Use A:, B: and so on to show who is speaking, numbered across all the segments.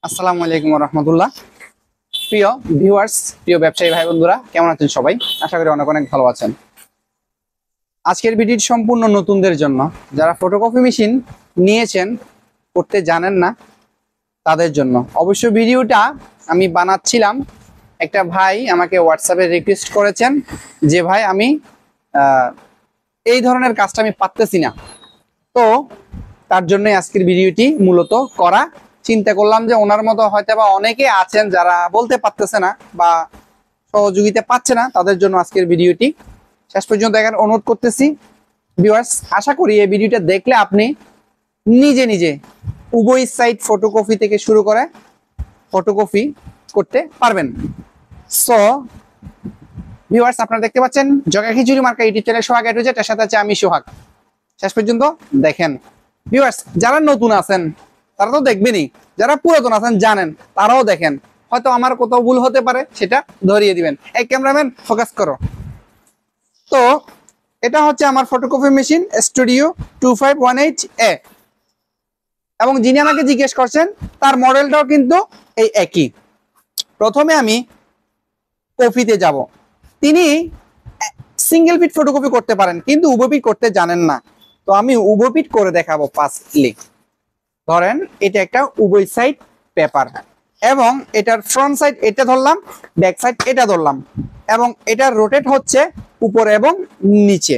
A: আসসালামু আলাইকুম রহমতুল্লাহ। প্রিয় ভিউয়ার্স, প্রিয় ব্যবসায়ী ভাই বন্ধুরা, কেমন আছেন সবাই? আশা করি অনেক অনেক ভালো আছেন। আজকের ভিডিওটি সম্পূর্ণ নতুনদের জন্য, যারা ফটোকপি মেশিন নিয়েছেন, করতে জানেন না, তাদের জন্য। অবশ্য ভিডিওটা আমি বানাচ্ছিলাম, একটা ভাই আমাকে হোয়াটসঅ্যাপে রিকোয়েস্ট করেছেন যে ভাই আমি এই ধরনের কাজটা আমি পারতেছি না, তো তার জন্যই আজকের ভিডিওটি মূলত করা। চিন্তা করলাম যে ওনার মতো হয়তো বা অনেকে আছেন যারা বলতে পারতেছে না বা সহযোগিতা পাচ্ছে না, তাদের জন্য আজকের ভিডিওটি শেষ পর্যন্ত দেখার অনুরোধ করতেছি। ভিউয়ার্স, আশা করি এই ভিডিওটা দেখলে আপনি নিজে নিজে উভয় সাইড ফটোকপি থেকে শুরু করে ফটোকপি করতে পারবেন। সো ভিউয়ার্স, আপনারা দেখতে পাচ্ছেন জগা খিচুড়ি মার্কা YouTube channel Sohag A to Z, এর সাথে আছে আমি সোহাগ। শেষ পর্যন্ত দেখেন। ভিউয়ার্স, যারা নতুন আছেন তারা তো দেখবেনই, যারা পুরাতন আছেন জানেন, তারাও দেখেন। হয়তো আমার কোথাও ভুল হতে পারে, সেটা ধরিয়ে দিবেন। এই ক্যামেরাম্যান ফোকাস করো। তো এটা হচ্ছে আমার ফটোকপি মেশিন স্টুডিও 2518A, এবং যিনি আমাকে জিজ্ঞেস করছেন তার মডেলটাও কিন্তু এই একই। প্রথমে আমি কপিতে যাব। তিনি সিঙ্গেল পিট ফটোকপি করতে পারেন, কিন্তু উভয় পিট করতে জানেন না। তো আমি উভয় পিট করে দেখাবো। ফার্স্টলি ধরেন এটা একটা উভয় সাইড পেপার, এবং এটার ফ্রন্ট সাইড এটা ধরলাম, ব্যাক সাইড এটা ধরলাম, এবং এটা রোটেট হচ্ছে উপরে এবং নিচে।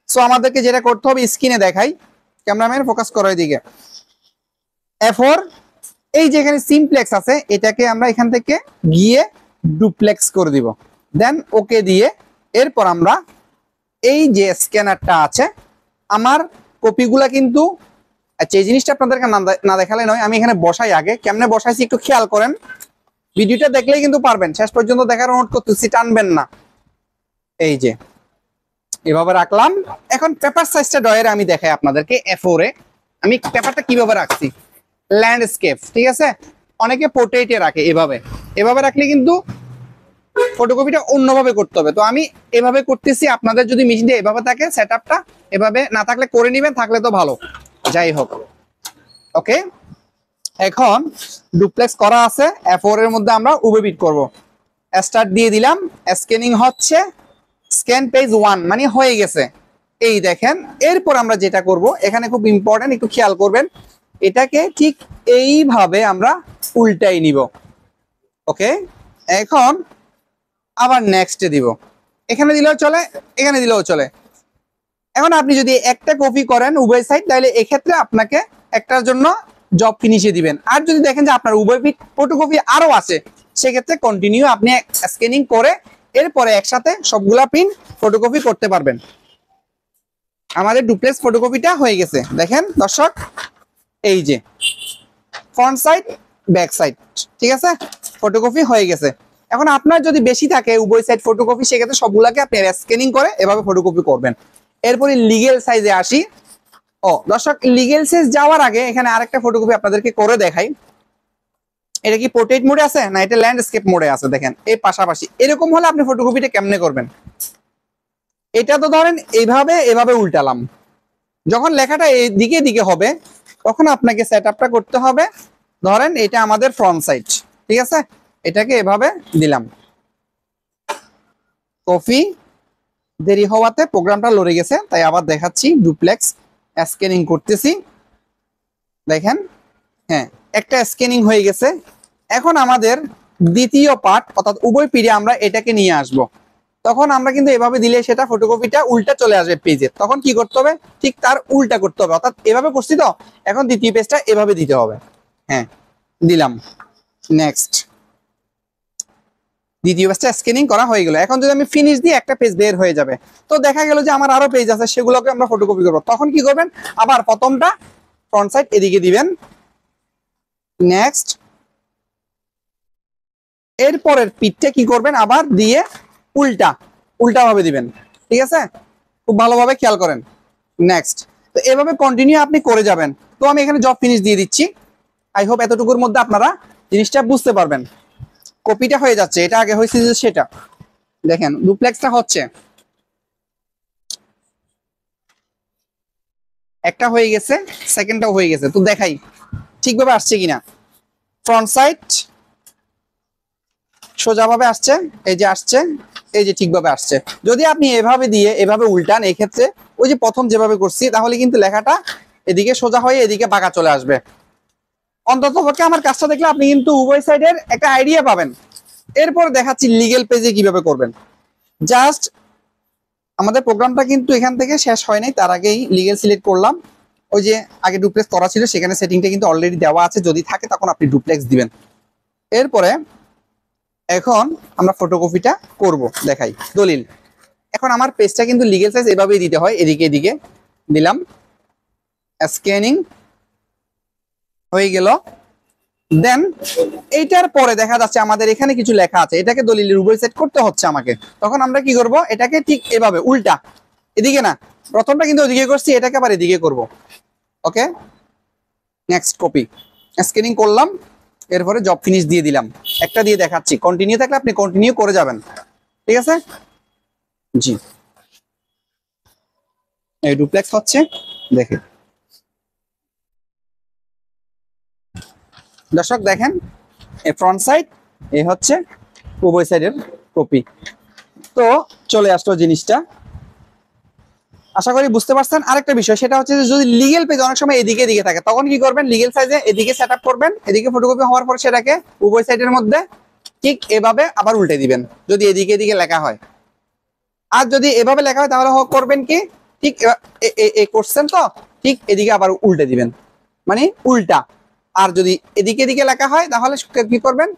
A: সো আমাদেরকে যেটা করতে হবে, স্ক্রিনে দেখাই, ক্যামেরাম্যান ফোকাস করো এদিকে। এরপর এই যেখানে সিমপ্লেক্স আছে, এটাকে আমরা এখান থেকে গিয়ে ডুপ্লেক্স করে দিব, দেন ওকে দিয়ে এরপর আমরা এই যে স্ক্যানারটা আছে, আমার কপিগুলা কিন্তু, আচ্ছা এই জিনিসটা আপনাদেরকে না দেখালে নয়, আমি এখানে বসাই। আগে কেমনে বসাইছি একটু খেয়াল করেন, ভিডিওটা দেখলেই কিন্তু পারবেন। শেষ পর্যন্ত দেখার অনুরোধ করতেছি, টানবেন না। এই যে এভাবে রাখলাম। এখন পেপার সাইজটা ডয়ের আমি দেখাই আপনাদেরকে। A4 এ আমি পেপারটা কিভাবে রাখছি, ল্যান্ডস্কেপ, ঠিক আছে। অনেকে পোর্ট্রেটে রাখে, এভাবে এভাবে রাখলে কিন্তু ফটোকপিটা অন্যভাবে করতে হবে। তো আমি এভাবে করতেছি। আপনাদের যদি মেশিনটা এভাবে থাকে, সেটআপটা এভাবে না থাকলে করে নেবেন, থাকলে তো ভালো। যাই হোক, ওকে। এখন ডুপ্লেক্স করা আছে, A4 এর মধ্যে আমরা উভয় বিট করব। স্টার্ট দিয়ে দিলাম, স্ক্যানিং হচ্ছে। স্ক্যান পেজ 1 মানে হয়ে গেছে, এই দেখেন। এরপর আমরা যেটা করব, এখানে খুব ইম্পর্টেন্ট, একটু খেয়াল করবেন। এটাকে ঠিক এইভাবে আমরা উল্টাই নিব, ওকে। এখন আবার নেক্সটে দিব, এখানে দিলেও চলে, এখানে দিলেও চলে। এখন আপনি যদি একটা কপি করেন উভয় সাইড, তাহলে এক্ষেত্রে আপনাকে একটার জন্য জব ফিনিশে দিবেন। আর যদি দেখেন যে আপনার উভয় পিট ফটোকপি আরো আছে, সেক্ষেত্রে কন্টিনিউ আপনি স্ক্যানিং করে এরপরে একসাথে সবগুলা পিন ফটোকপি করতে পারবেন। আমাদের ডুপ্লেক্স ফটোকপিটা হয়ে গেছে, দেখেন দর্শক। এই যে ফ্রন্ট সাইড, ব্যাক সাইড, ঠিক আছে, ফটোকপি হয়ে গেছে। এখন আপনার যদি বেশি থাকে উভয় সাইড ফটোকপি, সেক্ষেত্রে সবগুলাকে আপনি স্ক্যানিং করে এভাবে ফটোকপি করবেন। এরপরে লিগেল সাইজে আসি। ও দর্শক, লিগেল সাইজ যাওয়ার আগে এখানে আরেকটা ফটোকপি আপনাদেরকে করে দেখাই। এটা কি পোর্ট্রেট মোডে আছে না এটা ল্যান্ডস্কেপ মোডে আছে, দেখেন এই পাশাপাশি। এরকম হলে আপনি ফটোকপিটা কেমনে করবেন, এটা তো ধরেন এইভাবে এভাবে উল্টালাম, যখন লেখাটা এই দিকে দিকে হবে, তখন আপনাকে সেটআপটা করতে হবে। ধরেন এটা আমাদের ফ্রন্ট সাইড, ঠিক আছে, এটাকে এভাবে দিলাম। কপি দেরি হওয়াতে প্রোগ্রামটা লড়ে গেছে, তাই আবার দেখাচ্ছি। ডুপ্লেক্স স্ক্যানিং করতেছি, দেখেন। হ্যাঁ, একটা স্ক্যানিং হয়ে গেছে। এখন আমাদের দ্বিতীয় পার্ট, অর্থাৎ উভয় পিঠে আমরা এটাকে নিয়ে আসব। তখন আমরা কিন্তু এভাবে দিলে সেটা ফটোকপিটা উল্টা চলে আসবে পেজে। তখন কি করতে হবে, ঠিক তার উল্টা করতে হবে। অর্থাৎ এভাবে করছি তো, এখন দ্বিতীয় পেজটা এভাবে দিতে হবে। হ্যাঁ, দিলাম। নেক্সট, দ্বিতীয় পেজটা স্ক্যানিং করা হয়ে গেল। এখন যদি আমি ফিনিশ দিই, একটা পেজ বের হয়ে যাবে। তো দেখা গেল যে আমার আরো পেজ আছে, সেগুলোকে আমরা ফটোকপি করবো। তখন কি করবেন, আবার প্রথমটা ফ্রন্ট সাইড এদিকে দিবেন। নেক্সট, এরপরের পিঠটা কি করবেন, আবার দিয়ে উল্টা উল্টা ভাবে দিবেন, ঠিক আছে। খুব ভালোভাবে খেয়াল করেন। নেক্সট, তো এভাবে কন্টিনিউ আপনি করে যাবেন। তো আমি এখানে জব ফিনিশ দিয়ে দিচ্ছি। আই হোপ এতটুকুর মধ্যে আপনারা জিনিসটা বুঝতে পারবেন। কপিটা হয়ে যাচ্ছে, এটা আগে হয়েছে যে সেটা দেখেন, ডুপ্লেক্সটা হচ্ছে, একটা হয়ে গেছে, সেকেন্ডটাও হয়ে গেছে। তো দেখাই ঠিকভাবে আসছে কিনা। ফ্রন্ট সাইড সোজাভাবে আসছে, এই যে আসছে, এই যে ঠিকভাবে আসছে। যদি আপনি এভাবে দিয়ে এভাবে উল্টান, এই ক্ষেত্রে ওই যে প্রথম যেভাবে করছি, তাহলে কিন্তু লেখাটা এদিকে সোজা হয়ে এদিকে বাঁকা চলে আসবে। অন্ততপক্ষে আমার কাজটা দেখলে আপনি কিন্তু উভয় সাইডের একটা আইডিয়া পাবেন। এরপর দেখাচ্ছি লিগেল পেজে কিভাবে করবেন। জাস্ট আমাদের প্রোগ্রামটা কিন্তু এখান থেকে শেষ হয় নাই, তার আগেই লিগেল সিলেক্ট করলাম। ওই যে আগে ডুপ্লেক্স করা ছিল, সেখানে সেটিংটা কিন্তু অলরেডি দেওয়া আছে, যদি থাকে তখন আপনি ডুপ্লেক্স দিবেন। এরপরে এখন আমরা ফটোকপিটা করব, দেখাই দলিল। এখন আমার পেজটা কিন্তু লিগেল সাইজ এভাবেই দিতে হয়, এদিকে এদিকে দিলাম, স্ক্যানিং হয়ে গেল। দেন এইটার পরে দেখা যাচ্ছে আমাদের এখানে কিছু লেখা আছে, এটাকে দলিলের উভয় সেট করতে হচ্ছে আমাকে। তখন আমরা কি করব, এটাকে ঠিক এভাবে উল্টা, এদিকে না, প্রথমটা কিন্তু ওদিকে করছি, এটাকে আবার এদিকে করব। ওকে, নেক্সট কপি, স্ক্যানিং করলাম, এরপরে জব ফিনিশ দিয়ে দিলাম। একটা দিয়ে দেখাচ্ছি, কন্টিনিউ থাকলে আপনি কন্টিনিউ করে যাবেন, ঠিক আছে? জি, এই ডুপ্লেক্স হচ্ছে, দেখেন দর্শক, দেখেন এই ফ্রন্ট সাইড, এই হচ্ছে উভয় সাইডের কপি। তো চলে আসলো জিনিসটা, আশা করি বুঝতে পারছেন। আরেকটা বিষয়, সেটা হচ্ছে যে যদি লিগেল পেজ অনেক সময় এদিকে এদিকে থাকে, তখন কি করবেন, লিগেল সাইজে এদিকে সেট আপ করবেন, এদিকে ফটোকপি হওয়ার পর সেটাকে উভয় সাইডের মধ্যে ঠিক এভাবে আবার উল্টে দিবেন, যদি এদিকে এদিকে লেখা হয়। আর যদি এভাবে লেখা হয় তাহলে করবেন কি, ঠিক করছেন তো, ঠিক এদিকে আবার উল্টে দিবেন, মানে উল্টা। আর যদি এদিকে এদিকে লেখা হয় তাহলে কি করবেন,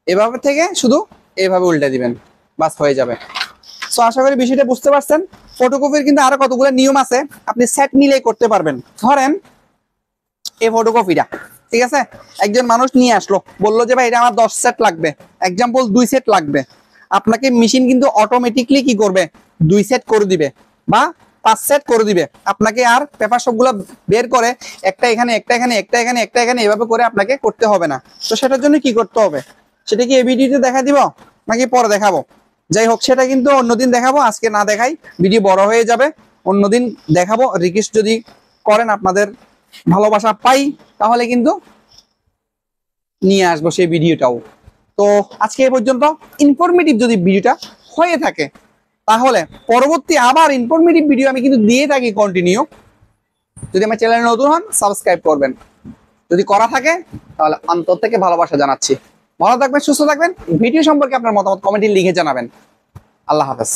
A: এভাবে থেকে শুধু এভাবে উল্টে দিবেন, বাস হয়ে যাবে। সো আশা করি বিষয়টা বুঝতে পারছেন। ফটোকপির কিন্তু আরো কতগুলো নিয়ম আছে, আপনি সেট মিলে করতে পারবেন। ধরেন এই ফটোকপিটা, ঠিক আছে, একজন মানুষ নিয়ে আসলো, বললো যে ভাই এটা আমার 10 সেট লাগবে, এক্সাম্পল 2 সেট লাগবে। আপনাকে মেশিন কিন্তু অটোমেটিকলি কি করবে, 2 সেট করে দিবে বা 5 সেট করে দিবে। আপনাকে আর পেপার সবগুলো বের করে একটা এখানে, একটা এখানে, একটা এখানে, একটা এখানে এভাবে করে আপনাকে করতে হবে না। তো সেটার জন্য কি করতে হবে, সেটা কি এই ভিডিওতে দেখা দিব নাকি পরে দেখাবো? যাই হোক, সেটা কিন্তু অন্যদিন দেখাবো, আজকে না দেখাই, ভিডিও বড় হয়ে যাবে, অন্যদিন দেখাবো। রিকোয়েস্ট যদি করেন, আপনাদের ভালোবাসা পাই, তাহলে কিন্তু নিয়ে আসবো সেই ভিডিওটাও। তো আজকে এই পর্যন্ত। ইনফরমেটিভ যদি ভিডিওটা হয়ে থাকে, তাহলে পরবর্তী আবার ইনফরমেটিভ ভিডিও আমি কিন্তু দিয়ে থাকি কন্টিনিউ। যদি আমার চ্যানেলে নতুন হন, সাবস্ক্রাইব করবেন, যদি করা থাকে তাহলে অন্তর থেকে ভালোবাসা জানাচ্ছি। ভালো থাকবেন, সুস্থ থাকবেন। ভিডিও সম্পর্কে আপনার মতামত কমেন্টে লিখে জানাবেন। আল্লাহ হাফেজ।